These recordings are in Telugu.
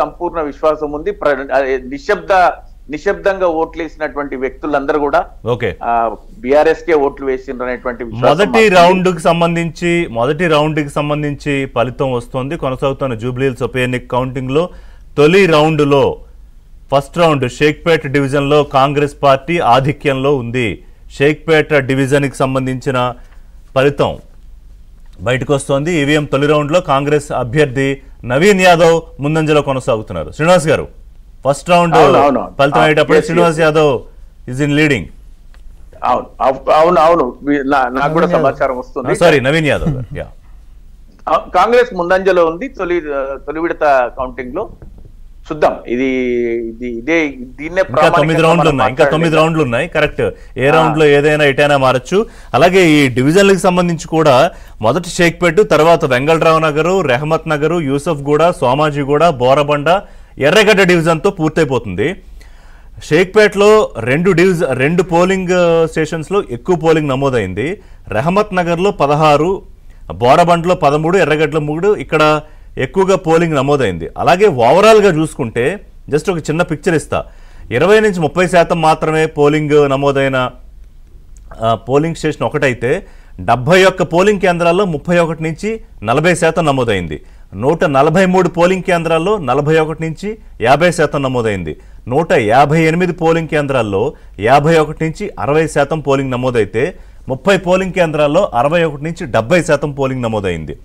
సంపూర్ణ విశ్వాసం ఉంది. నిశ్శబ్దంగా ఓట్లు వేసినటువంటి వ్యక్తులందరూ కూడా బీఆర్ఎస్ కే ఓట్లు వేసిండ్రనేటువంటి మొదటి రౌండ్ కి సంబంధించి ఫలితం వస్తుంది. కొనసాగుతున్న జూబ్లీహిల్స్ ఉప ఎన్నిక కౌంటింగ్ లో తొలి రౌండ్ లో ఫస్ట్ రౌండ్ షేక్పేట డివిజన్ లో కాంగ్రెస్ పార్టీ ఆధిక్యంలో ఉంది. షేక్పేట డివిజన్ కి సంబంధించిన ఫలితం బయటకు వస్తోంది. ఈవీఎం తొలి రౌండ్ లో కాంగ్రెస్ అభ్యర్థి నవీన్ యాదవ్ ముందంజలో కొనసాగుతున్నారు. శ్రీనివాస్ గారు, ఫస్ట్ రౌండ్ ఫలితం అయ్యేటప్పుడు Srinivas Yadav is in leading. అవును, నాకు కూడా సమాచారం వస్తుంది. సారీ, నవీన్ యాదవ్ కాంగ్రెస్ ముందంజలో ఉంది తొలి విడత కౌంటింగ్ లో. చూద్దాం, దీన్నే 9 రౌండ్లు ఉన్నాయి. కరెక్ట్, ఏ రౌండ్ లో ఏదైనా ఎటైనా మారచ్చు. అలాగే ఈ డివిజన్లకు సంబంధించి కూడా మొదటి షేక్పేట, తర్వాత వెంగళరావు నగరు, రెహమత్ నగరు, యూసఫ్గూడ, సోమాజిగూడ, బోరబండ, ఎర్రగడ్డ డివిజన్ తో పూర్తయిపోతుంది. షేక్పేటలో రెండు పోలింగ్ స్టేషన్స్ లో ఎక్కువ పోలింగ్ నమోదైంది. రెహమత్ నగర్ లో 16, బోరబండలో 13, ఎర్రగడ్డలో 3 ఇక్కడ ఎక్కువగా పోలింగ్ నమోదైంది. అలాగే ఓవరాల్ గా చూసుకుంటే జస్ట్ ఒక చిన్న పిక్చర్ ఇస్తా. 20 నుంచి 30% మాత్రమే పోలింగ్ నమోదైన పోలింగ్ స్టేషన్ ఒకటైతే 71 పోలింగ్ కేంద్రాల్లో 31 నుంచి 40% నమోదైంది. 143 పోలింగ్ కేంద్రాల్లో 41 నుంచి 50% నమోదైంది. 158 పోలింగ్ కేంద్రాల్లో 51 నుంచి 60% పోలింగ్ నమోదైతే 30 పోలింగ్ కేంద్రాల్లో 61 నుంచి 70% పోలింగ్ నమోదైంది.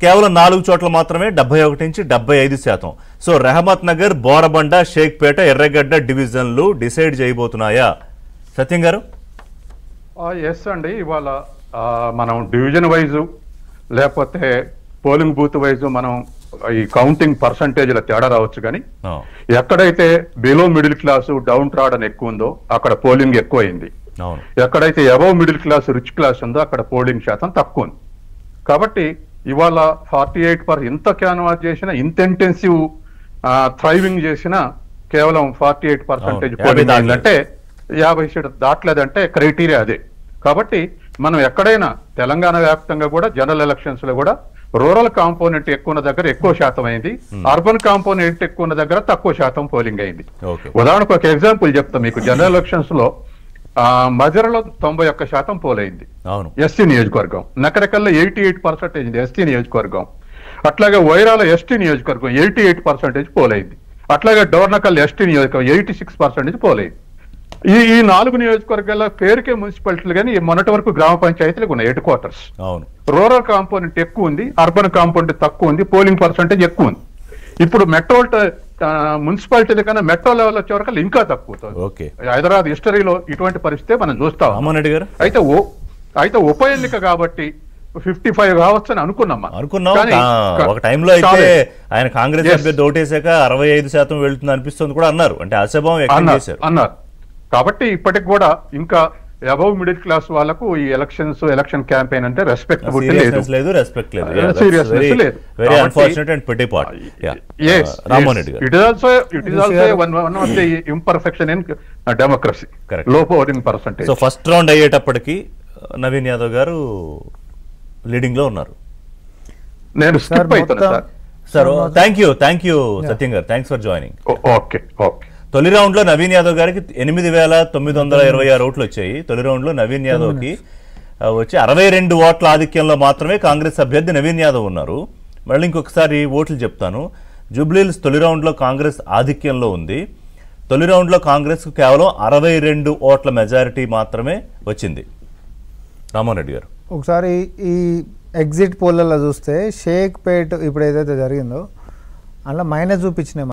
కేవలం 4 చోట్ల మాత్రమే 71 నుంచి 75%. సో రెహమత్ నగర్, బోరబండ, షేక్పేట, ఎర్రగడ్డ డివిజన్లు డిసైడ్ చేయబోతున్నాయా సత్యం గారు? ఎస్ అండి, ఇవాళ మనం డివిజన్ వైజు లేకపోతే పోలింగ్ బూత్ వైజు మనం ఈ కౌంటింగ్ పర్సంటేజ్ల తేడా రావచ్చు. కానీ ఎక్కడైతే below middle class, down trodden ఎక్కువ ఉందో అక్కడ పోలింగ్ ఎక్కువ అయింది. ఎక్కడైతే above middle class, rich class ఉందో అక్కడ పోలింగ్ శాతం తక్కువ ఉంది. కాబట్టి ఇవాళ 48% ఇంత క్యాన్వాస్ చేసినా, ఇంత ఇంటెన్సివ్ థ్రైవింగ్ చేసినా కేవలం 48% పోలింగ్ అయిందంటే 50 దాటలేదంటే క్రైటీరియా అదే. కాబట్టి మనం ఎక్కడైనా తెలంగాణ వ్యాప్తంగా కూడా జనరల్ ఎలక్షన్స్ లో కూడా రూరల్ కాంపోనెంట్ ఎక్కువ ఉన్న దగ్గర ఎక్కువ శాతం అయింది, అర్బన్ కాంపోనెంట్ ఎక్కువ ఉన్న దగ్గర తక్కువ శాతం పోలింగ్ అయింది. ఉదాహరణకు ఒక ఎగ్జాంపుల్ చెప్తాం మీకు. జనరల్ ఎలక్షన్స్ లో మజరలో 91% పోలైంది ఎస్టీ నియోజకవర్గం, నకరకల్లో 88% ఎస్టీ నియోజకవర్గం, అట్లాగే వైరాల ఎస్టీ నియోజకవర్గం 88% పోలైంది, అట్లాగే డోర్నకల్ ఎస్టీ నియోజకవర్గం 86% పోలైంది. ఈ 4 నియోజకవర్గాల పేరుకే మున్సిపాలిటీలు కానీ మొన్నటి వరకు గ్రామ పంచాయతీలకు ఉన్నాయి హెడ్ క్వార్టర్స్. రూరల్ కాంపోనెంట్ ఎక్కువ ఉంది, అర్బన్ కాంపోనెంట్ తక్కువ ఉంది, పోలింగ్ పర్సంటేజ్ ఎక్కువ ఉంది. ఇప్పుడు మెట్రో మున్సిపాలిటీ కన్నా మెట్రో లెవెల్ వచ్చే వరకు ఇంకా తక్కువ. హైదరాబాద్ హిస్టరీలో ఇటువంటి పరిస్థితి మనం చూస్తాం. అయితే ఉప ఎన్నిక కాబట్టి 55 కావచ్చు అని అనుకున్నాం. ఒక టైంలో అయితే ఆయన కాంగ్రెస్ అభ్యర్థి ఓటేసాక 65% వెళ్తుంది అనిపిస్తుంది కూడా అన్నారు. అంటే అసభావం అన్నారు. కాబట్టి ఇప్పటికి కూడా ఇంకా అబవ్ మిడిల్ క్లాస్ వాళ్ళకు ఈ ఎలక్షన్ క్యాంపెయిన్ అంటే రెస్పెక్ట్ లేదు. ఇంపర్ఫెక్షన్ ఇన్ డెమోక్రసీ, లో polling percentage. So first round అయ్యేటప్పటికి నవీన్ యాదవ్ గారు లీడింగ్ లో ఉన్నారు. నేను స్కిప్ అవుతున్నా సార్. థ్యాంక్ యూ సత్యం గారు, థ్యాంక్స్ ఫర్ జాయినింగ్. ఓకే. తొలి రౌండ్ లో నవీన్ యాదవ్ గారికి 8,926 ఓట్లు వచ్చాయి. తొలి రౌండ్ లో నవీన్ యాదవ్ కి వచ్చి 62 ఓట్ల ఆధిక్యంలో మాత్రమే కాంగ్రెస్ అభ్యర్థి నవీన్ యాదవ్ ఉన్నారు. మళ్ళీ ఇంకొకసారి ఓట్లు చెప్తాను. జూబ్లీహిల్స్ తొలి రౌండ్ లో కాంగ్రెస్ ఆధిక్యంలో ఉంది. తొలి రౌండ్ లో కాంగ్రెస్ కు కేవలం 62 ఓట్ల మెజారిటీ మాత్రమే వచ్చింది. రామ్మోహన్ రెడ్డి గారు, ఒకసారి ఈ ఎగ్జిట్ పోల్లలో చూస్తే షేక్పేట్ ఇప్పుడు ఏదైతే జరిగిందో అందులో మైనస్ చూపించినాయి.